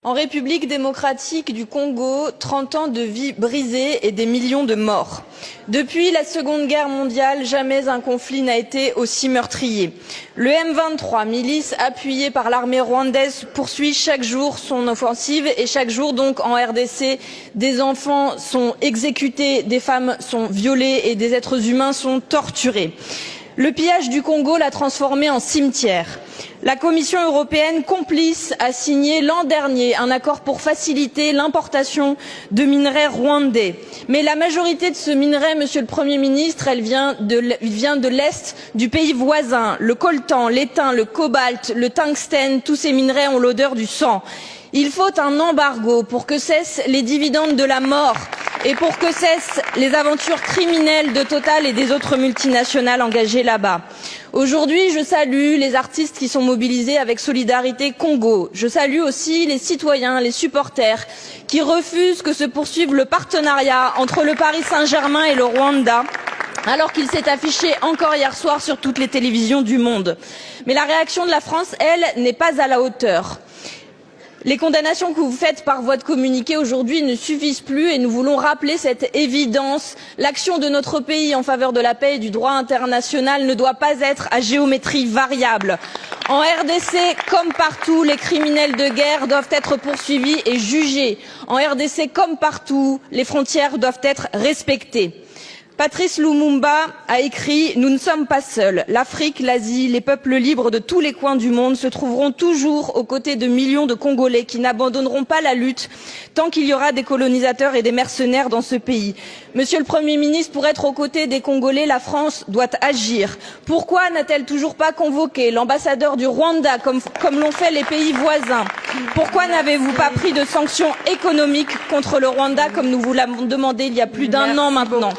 En République démocratique du Congo, 30 ans de vie brisée et des millions de morts. Depuis la Seconde Guerre mondiale, jamais un conflit n'a été aussi meurtrier. Le M23, milice appuyée par l'armée rwandaise, poursuit chaque jour son offensive et chaque jour donc en RDC, des enfants sont exécutés, des femmes sont violées et des êtres humains sont torturés. Le pillage du Congo l'a transformé en cimetière. La Commission européenne, complice, a signé l'an dernier un accord pour faciliter l'importation de minerais rwandais. Mais la majorité de ce minerai, Monsieur le Premier ministre, elle vient de l'Est du pays voisin. Le coltan, l'étain, le cobalt, le tungstène, tous ces minerais ont l'odeur du sang. Il faut un embargo pour que cessent les dividendes de la mort et pour que cessent les aventures criminelles de Total et des autres multinationales engagées là-bas. Aujourd'hui, je salue les artistes qui sont mobilisés avec Solidarité Congo. Je salue aussi les citoyens, les supporters qui refusent que se poursuive le partenariat entre le Paris Saint-Germain et le Rwanda, alors qu'il s'est affiché encore hier soir sur toutes les télévisions du monde. Mais la réaction de la France, elle, n'est pas à la hauteur. Les condamnations que vous faites par voie de communiqué aujourd'hui ne suffisent plus et nous voulons rappeler cette évidence. L'action de notre pays en faveur de la paix et du droit international ne doit pas être à géométrie variable. En RDC, comme partout, les criminels de guerre doivent être poursuivis et jugés. En RDC, comme partout, les frontières doivent être respectées. Patrice Lumumba a écrit « Nous ne sommes pas seuls. L'Afrique, l'Asie, les peuples libres de tous les coins du monde se trouveront toujours aux côtés de millions de Congolais qui n'abandonneront pas la lutte tant qu'il y aura des colonisateurs et des mercenaires dans ce pays. » Monsieur le Premier ministre, pour être aux côtés des Congolais, la France doit agir. Pourquoi n'a-t-elle toujours pas convoqué l'ambassadeur du Rwanda comme l'ont fait les pays voisins? Pourquoi n'avez-vous pas pris de sanctions économiques contre le Rwanda comme nous vous l'avons demandé il y a plus d'un an maintenant?